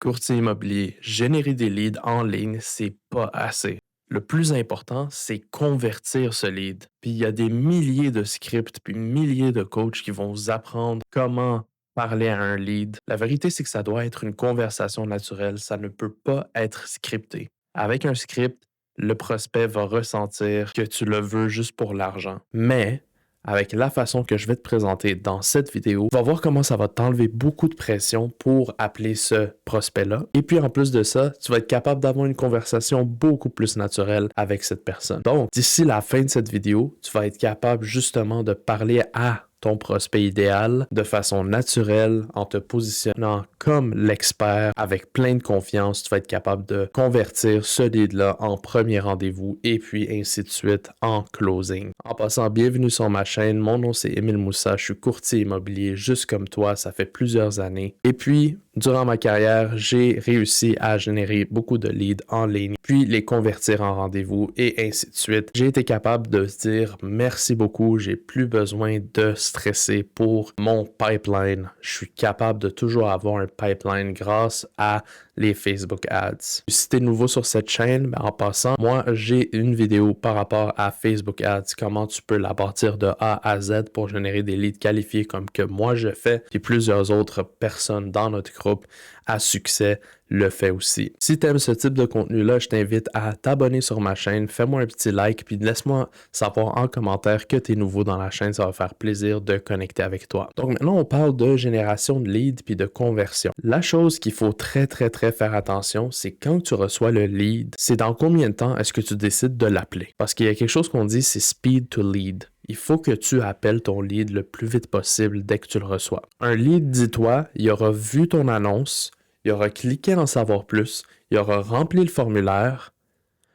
Courtier immobilier, générer des leads en ligne, c'est pas assez. Le plus important, c'est convertir ce lead. Puis il y a des milliers de scripts, puis milliers de coachs qui vont vous apprendre comment parler à un lead. La vérité, c'est que ça doit être une conversation naturelle. Ça ne peut pas être scripté. Avec un script, le prospect va ressentir que tu le veux juste pour l'argent. Mais avec la façon que je vais te présenter dans cette vidéo, tu vas voir comment ça va t'enlever beaucoup de pression pour appeler ce prospect-là. Et puis en plus de ça, tu vas être capable d'avoir une conversation beaucoup plus naturelle avec cette personne. Donc, d'ici la fin de cette vidéo, tu vas être capable justement de parler à ton prospect idéal de façon naturelle en te positionnant comme l'expert avec plein de confiance. Tu vas être capable de convertir ce lead-là en premier rendez-vous et puis ainsi de suite en closing. En passant, bienvenue sur ma chaîne. Mon nom c'est Émile Moussa. Je suis courtier immobilier juste comme toi. Ça fait plusieurs années. Et puis, durant ma carrière, j'ai réussi à générer beaucoup de leads en ligne, puis les convertir en rendez-vous et ainsi de suite. J'ai été capable de se dire merci beaucoup, j'ai plus besoin de stresser pour mon pipeline. Je suis capable de toujours avoir un pipeline grâce à les Facebook Ads. Si tu es nouveau sur cette chaîne, en passant, moi j'ai une vidéo par rapport à Facebook Ads, comment tu peux la bâtir de A à Z pour générer des leads qualifiés comme que moi je fais, et plusieurs autres personnes dans notre groupe à succès le fait aussi. Si tu aimes ce type de contenu-là, je t'invite à t'abonner sur ma chaîne, fais-moi un petit like, puis laisse-moi savoir en commentaire que tu es nouveau dans la chaîne, ça va faire plaisir de connecter avec toi. Donc maintenant, on parle de génération de leads puis de conversion. La chose qu'il faut très faire attention, c'est quand tu reçois le lead, c'est dans combien de temps est-ce que tu décides de l'appeler? Parce qu'il y a quelque chose qu'on dit, c'est speed to lead. Il faut que tu appelles ton lead le plus vite possible dès que tu le reçois. Un lead, dis-toi, il aura vu ton annonce, il aura cliqué en savoir plus, il aura rempli le formulaire,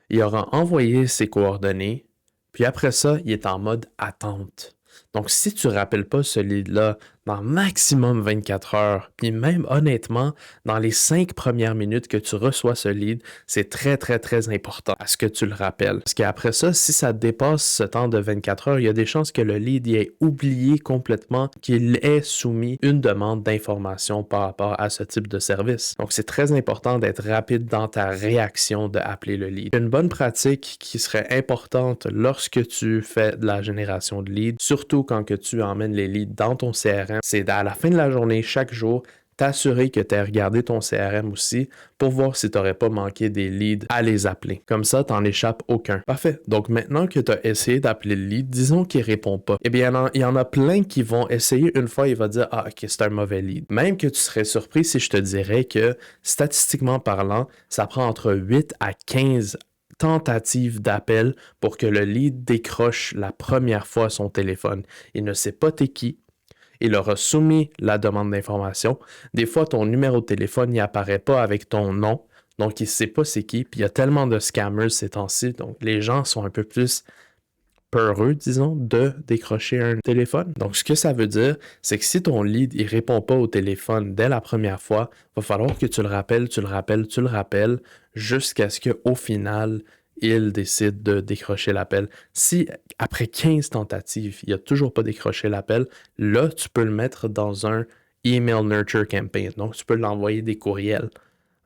il aura envoyé ses coordonnées, puis après ça, il est en mode attente. Donc, si tu ne rappelles pas ce lead-là dans maximum 24 heures, puis même honnêtement, dans les 5 premières minutes que tu reçois ce lead, c'est très important à ce que tu le rappelles. Parce qu'après ça, si ça dépasse ce temps de 24 heures, il y a des chances que le lead ait oublié complètement qu'il ait soumis une demande d'information par rapport à ce type de service. Donc, c'est très important d'être rapide dans ta réaction d'appeler le lead. Une bonne pratique qui serait importante lorsque tu fais de la génération de leads, surtout quand que tu emmènes les leads dans ton CRM, c'est à la fin de la journée, chaque jour, t'assurer que tu as regardé ton CRM aussi pour voir si tu n'aurais pas manqué des leads à les appeler. Comme ça, tu n'en échappes aucun. Parfait. Donc maintenant que tu as essayé d'appeler le lead, disons qu'il ne répond pas. Eh bien, il y en a plein qui vont essayer une fois, il va dire « Ah, ok, c'est un mauvais lead ». Même que tu serais surpris si je te dirais que, statistiquement parlant, ça prend entre 8 à 15 tentative d'appel pour que le lead décroche la première fois son téléphone. Il ne sait pas t'es qui. Il aura soumis la demande d'information. Des fois, ton numéro de téléphone n'y apparaît pas avec ton nom. Donc, il ne sait pas c'est qui. Puis, il y a tellement de scammers ces temps-ci. Donc, les gens sont un peu plus peureux, disons, de décrocher un téléphone. Donc, ce que ça veut dire, c'est que si ton lead, il répond pas au téléphone dès la première fois, il va falloir que tu le rappelles, jusqu'à ce qu'au final, il décide de décrocher l'appel. Si après 15 tentatives, il n'a toujours pas décroché l'appel, là, tu peux le mettre dans un email nurture campaign. Donc, tu peux l'envoyer des courriels.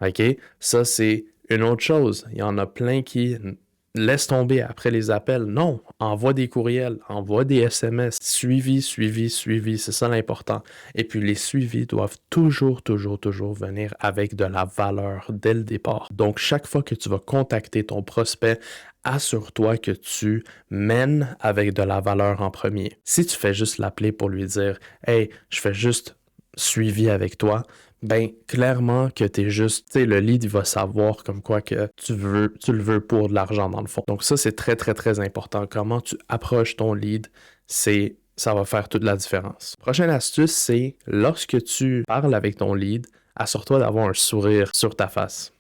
OK? Ça, c'est une autre chose. Il y en a plein qui laisse tomber après les appels. Non, envoie des courriels, envoie des SMS. Suivi, c'est ça l'important. Et puis les suivis doivent toujours venir avec de la valeur dès le départ. Donc chaque fois que tu vas contacter ton prospect, assure-toi que tu mènes avec de la valeur en premier. Si tu fais juste l'appeler pour lui dire « Hey, je fais juste suivi avec toi », ben clairement que t'es juste, tu sais, le lead il va savoir comme quoi que tu le veux pour de l'argent dans le fond. Donc ça, c'est très important. Comment tu approches ton lead, ça va faire toute la différence. Prochaine astuce, c'est lorsque tu parles avec ton lead, assure-toi d'avoir un sourire sur ta face.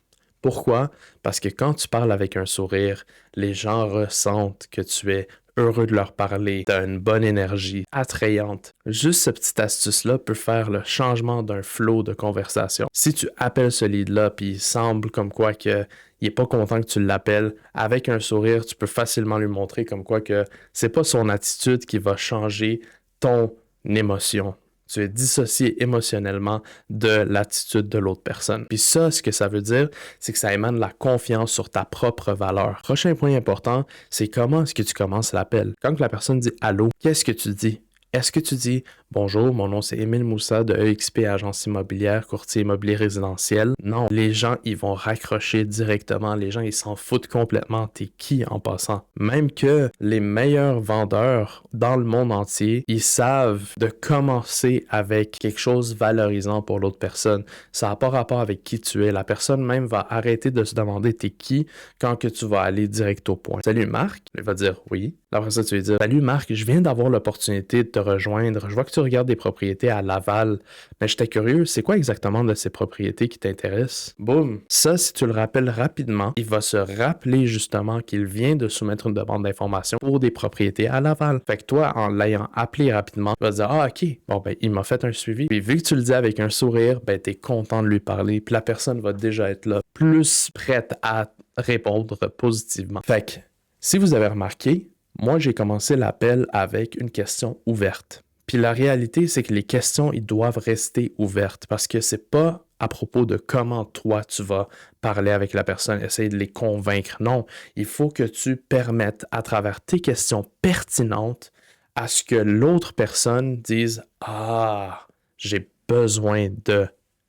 Pourquoi? Parce que quand tu parles avec un sourire, les gens ressentent que tu es heureux de leur parler, tu as une bonne énergie, attrayante. Juste cette petite astuce-là peut faire le changement d'un flow de conversation. Si tu appelles ce lead-là, puis il semble comme quoi que il n'est pas content que tu l'appelles, avec un sourire, tu peux facilement lui montrer comme quoi que c'est pas son attitude qui va changer ton émotion. Tu es dissocié émotionnellement de l'attitude de l'autre personne. Puis ça, ce que ça veut dire, c'est que ça émane la confiance sur ta propre valeur. Prochain point important, c'est comment est-ce que tu commences l'appel. Quand la personne dit allô, qu'est-ce que tu dis? Est-ce que tu dis bonjour, mon nom c'est Émile Moussa de EXP Agence immobilière, courtier immobilier résidentiel? Non, les gens ils vont raccrocher directement, les gens ils s'en foutent complètement. T'es qui en passant? Même que les meilleurs vendeurs dans le monde entier, ils savent de commencer avec quelque chose valorisant pour l'autre personne. Ça n'a pas rapport avec qui tu es. La personne même va arrêter de se demander t'es qui quand que tu vas aller direct au point. Salut Marc, il va dire oui. Après ça, tu lui dis salut Marc, je viens d'avoir l'opportunité de te rejoindre. Je vois que tu regardes des propriétés à Laval. Mais j'étais curieux, c'est quoi exactement de ces propriétés qui t'intéressent? Boum! Ça, si tu le rappelles rapidement, il va se rappeler justement qu'il vient de soumettre une demande d'information pour des propriétés à Laval. Fait que toi, en l'ayant appelé rapidement, tu vas dire ah ok, bon ben il m'a fait un suivi. Puis vu que tu le dis avec un sourire, ben t'es content de lui parler. Puis la personne va déjà être là, plus prête à répondre positivement. Fait que si vous avez remarqué, moi, j'ai commencé l'appel avec une question ouverte. Puis la réalité, c'est que les questions, ils doivent rester ouvertes parce que c'est pas à propos de comment toi, tu vas parler avec la personne, essayer de les convaincre. Non, il faut que tu permettes à travers tes questions pertinentes à ce que l'autre personne dise « Ah, j'ai besoin de... »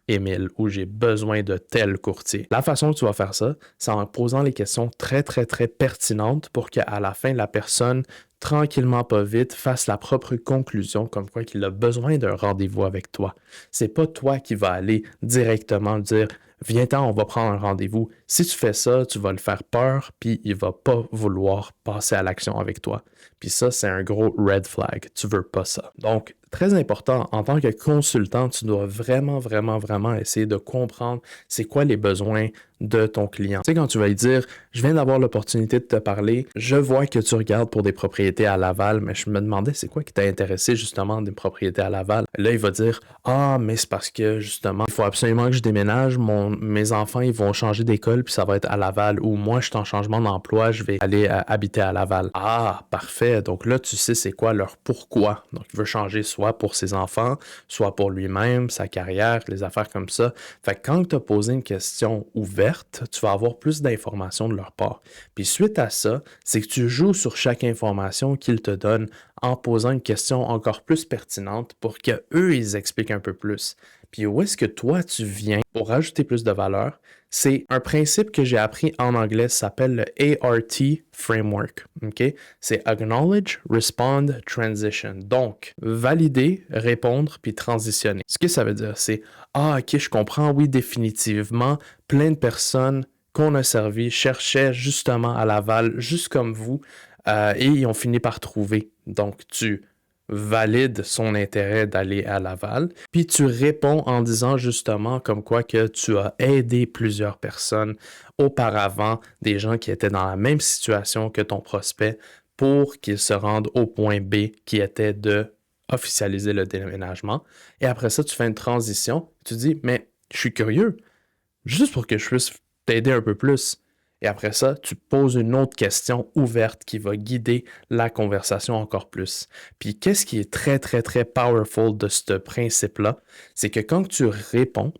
Émile, ou j'ai besoin de tel courtier. La façon que tu vas faire ça, c'est en posant les questions très, très, très pertinentes pour qu'à la fin, la personne, tranquillement, pas vite, fasse la propre conclusion comme quoi qu'il a besoin d'un rendez-vous avec toi. C'est pas toi qui vas aller directement dire « Viens-t'en, on va prendre un rendez-vous ». Si tu fais ça, tu vas le faire peur, puis il va pas vouloir passer à l'action avec toi. Puis ça, c'est un gros red flag. Tu veux pas ça. Donc, très important, en tant que consultant, tu dois vraiment, vraiment, vraiment essayer de comprendre c'est quoi les besoins de ton client. Tu sais, quand tu vas lui dire, je viens d'avoir l'opportunité de te parler, je vois que tu regardes pour des propriétés à Laval, mais je me demandais c'est quoi qui t'a intéressé justement des propriétés à Laval. Là, il va dire, ah, mais c'est parce que justement, il faut absolument que je déménage, mes enfants, ils vont changer d'école, puis ça va être à Laval, ou moi, je suis en changement d'emploi, je vais aller habiter à Laval. Ah, parfait. Donc là, tu sais c'est quoi leur pourquoi. Donc, il veut changer soit pour ses enfants, soit pour lui-même, sa carrière, les affaires comme ça. Fait que quand tu as posé une question ouverte, tu vas avoir plus d'informations de leur part. Puis suite à ça, c'est que tu joues sur chaque information qu'ils te donnent en posant une question encore plus pertinente pour qu'eux, ils expliquent un peu plus. Puis où est-ce que toi, tu viens pour rajouter plus de valeur? C'est un principe que j'ai appris en anglais, ça s'appelle le ART Framework. Okay? C'est Acknowledge, Respond, Transition. Donc, valider, répondre, puis transitionner. Ce que ça veut dire, c'est « Ah, ok, je comprends, oui, définitivement, plein de personnes qu'on a servi cherchaient justement à Laval, juste comme vous, et ils ont fini par trouver. » Donc, tu valide son intérêt d'aller à Laval, puis tu réponds en disant justement comme quoi que tu as aidé plusieurs personnes auparavant, des gens qui étaient dans la même situation que ton prospect pour qu'ils se rendent au point B qui était de officialiser le déménagement. Et après ça, tu fais une transition, tu dis, mais je suis curieux, juste pour que je puisse t'aider un peu plus. Et après ça, tu poses une autre question ouverte qui va guider la conversation encore plus. Puis qu'est-ce qui est très, très, très powerful de ce principe-là? C'est que quand tu réponds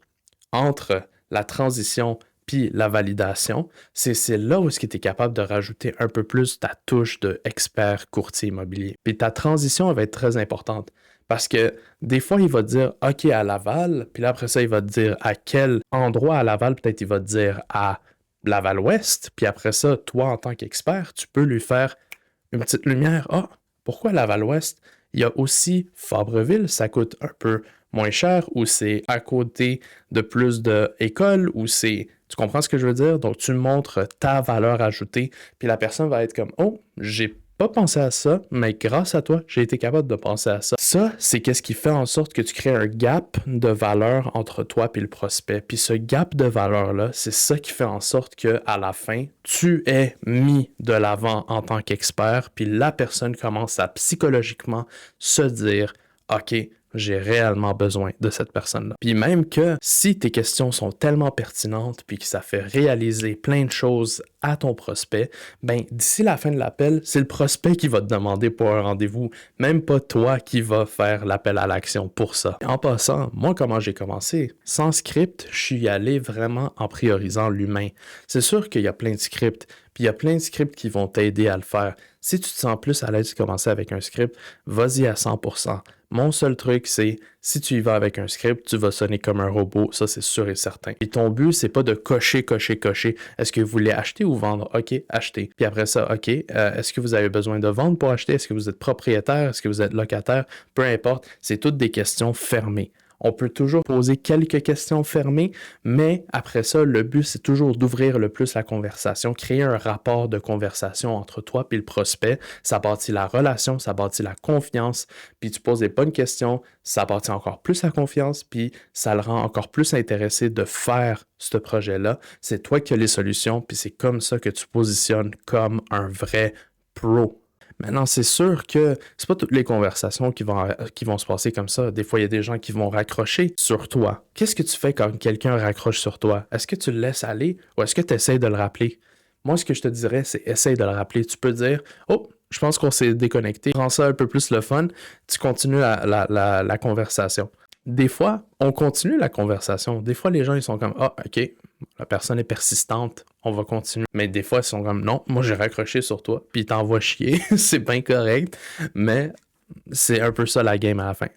entre la transition puis la validation, c'est là où est-ce que tu es capable de rajouter un peu plus ta touche d'expert courtier immobilier. Puis ta transition va être très importante. Parce que des fois, il va te dire OK à Laval, puis là après ça, il va te dire à quel endroit à Laval, peut-être il va te dire à Laval-Ouest, puis après ça, toi, en tant qu'expert, tu peux lui faire une petite lumière. Ah, pourquoi Laval-Ouest? Il y a aussi Fabreville, ça coûte un peu moins cher, ou c'est à côté de plus d'écoles, ou c'est... Tu comprends ce que je veux dire? Donc, tu montres ta valeur ajoutée, puis la personne va être comme « Oh, j'ai pas pensé à ça, mais grâce à toi, j'ai été capable de penser à ça. » Ça, c'est qu'est-ce qui fait en sorte que tu crées un gap de valeur entre toi et le prospect. Puis ce gap de valeur-là, c'est ça qui fait en sorte qu'à la fin, tu es mis de l'avant en tant qu'expert, puis la personne commence à psychologiquement se dire « OK, j'ai réellement besoin de cette personne-là. » Puis même que si tes questions sont tellement pertinentes puis que ça fait réaliser plein de choses à ton prospect, ben d'ici la fin de l'appel, c'est le prospect qui va te demander pour un rendez-vous, même pas toi qui va faire l'appel à l'action pour ça. En passant, moi, comment j'ai commencé? Sans script, je suis allé vraiment en priorisant l'humain. C'est sûr qu'il y a plein de scripts, puis il y a plein de scripts qui vont t'aider à le faire. Si tu te sens plus à l'aise de commencer avec un script, vas-y à 100%. Mon seul truc, c'est si tu y vas avec un script, tu vas sonner comme un robot, ça c'est sûr et certain. Et ton but, c'est pas de cocher. Est-ce que vous voulez acheter ou vendre? OK, acheter. Puis après ça, OK, est-ce que vous avez besoin de vendre pour acheter? Est-ce que vous êtes propriétaire? Est-ce que vous êtes locataire? Peu importe, c'est toutes des questions fermées. On peut toujours poser quelques questions fermées, mais après ça, le but, c'est toujours d'ouvrir le plus la conversation, créer un rapport de conversation entre toi et le prospect. Ça bâtit la relation, ça bâtit la confiance, puis tu poses des bonnes questions, ça bâtit encore plus la confiance, puis ça le rend encore plus intéressé de faire ce projet-là. C'est toi qui as les solutions, puis c'est comme ça que tu positionnes comme un vrai pro. Maintenant, c'est sûr que c'est pas toutes les conversations qui vont se passer comme ça. Des fois, il y a des gens qui vont raccrocher sur toi. Qu'est-ce que tu fais quand quelqu'un raccroche sur toi? Est-ce que tu le laisses aller ou est-ce que tu essaies de le rappeler? Moi, ce que je te dirais, c'est essaye de le rappeler. Tu peux dire, oh, je pense qu'on s'est déconnecté. Rends ça un peu plus le fun. Tu continues la conversation. Des fois, on continue la conversation. Des fois, les gens, ils sont comme, ah, OK, la personne est persistante, on va continuer. Mais des fois, ils sont comme, non, moi, j'ai raccroché sur toi, puis ils t'envoient chier. C'est bien correct, mais c'est un peu ça la game à la fin.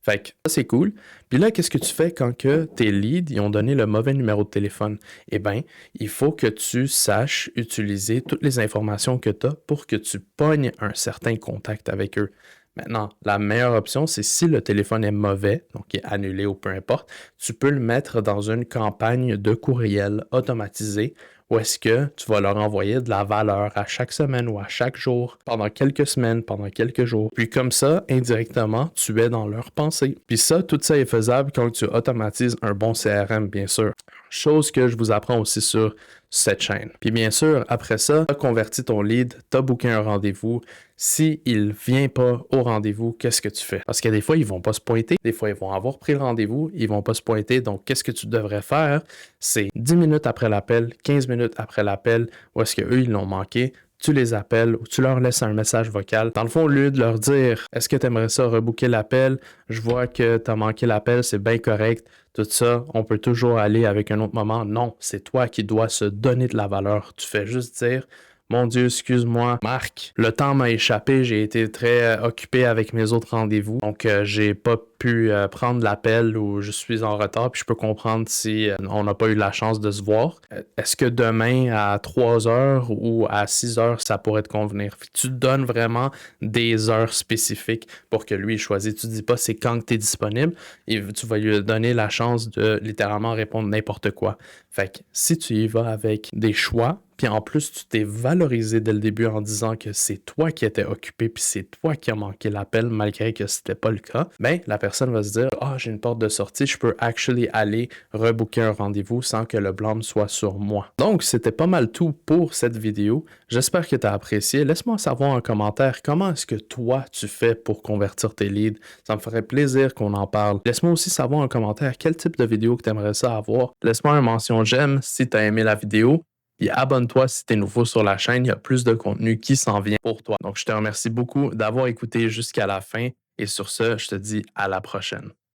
Fait que ça, c'est cool. Puis là, qu'est-ce que tu fais quand que tes leads, ils ont donné le mauvais numéro de téléphone? Eh bien, il faut que tu saches utiliser toutes les informations que tu as pour que tu pognes un certain contact avec eux. Maintenant, la meilleure option, c'est si le téléphone est mauvais, donc il est annulé ou peu importe, tu peux le mettre dans une campagne de courriel automatisée où est-ce que tu vas leur envoyer de la valeur à chaque semaine ou à chaque jour, pendant quelques semaines, pendant quelques jours. Puis comme ça, indirectement, tu es dans leur pensée. Puis ça, tout ça est faisable quand tu automatises un bon CRM, bien sûr. Chose que je vous apprends aussi sur cette chaîne. Puis bien sûr, après ça, tu as converti ton lead, tu as booké un rendez-vous. S'il ne vient pas au rendez-vous, qu'est-ce que tu fais? Parce que des fois, ils ne vont pas se pointer. Des fois, ils vont avoir pris le rendez-vous, ils ne vont pas se pointer. Donc, qu'est-ce que tu devrais faire? C'est 10 minutes après l'appel, 15 minutes après l'appel, où est-ce qu'eux, ils l'ont manqué. Tu les appelles ou tu leur laisses un message vocal. Dans le fond, au lieu de leur dire « Est-ce que tu aimerais ça rebooker l'appel? Je vois que tu as manqué l'appel, c'est bien correct. » Tout ça, on peut toujours aller avec un autre moment. Non, c'est toi qui dois se donner de la valeur. Tu fais juste dire mon Dieu, excuse-moi, Marc, le temps m'a échappé, j'ai été très occupé avec mes autres rendez-vous, donc j'ai pas pu prendre l'appel ou je suis en retard, puis je peux comprendre si on n'a pas eu la chance de se voir. Est-ce que demain à 3 heures ou à 6 heures, ça pourrait te convenir? Tu te donnes vraiment des heures spécifiques pour que lui choisisse. Tu dis pas c'est quand tu es disponible, et tu vas lui donner la chance de littéralement répondre n'importe quoi. Fait que si tu y vas avec des choix, puis en plus, tu t'es valorisé dès le début en disant que c'est toi qui étais occupé, puis c'est toi qui as manqué l'appel, malgré que c'était pas le cas, ben la personne va se dire « Ah, j'ai une porte de sortie, je peux actually aller rebooker un rendez-vous sans que le blâme soit sur moi. » Donc, c'était pas mal tout pour cette vidéo. J'espère que tu as apprécié. Laisse-moi savoir en commentaire comment est-ce que toi, tu fais pour convertir tes leads. Ça me ferait plaisir qu'on en parle. Laisse-moi aussi savoir en commentaire quel type de vidéo que tu aimerais ça avoir. Laisse-moi une mention j'aime si tu as aimé la vidéo. Puis abonne-toi si tu es nouveau sur la chaîne, il y a plus de contenu qui s'en vient pour toi. Donc, je te remercie beaucoup d'avoir écouté jusqu'à la fin et sur ce, je te dis à la prochaine.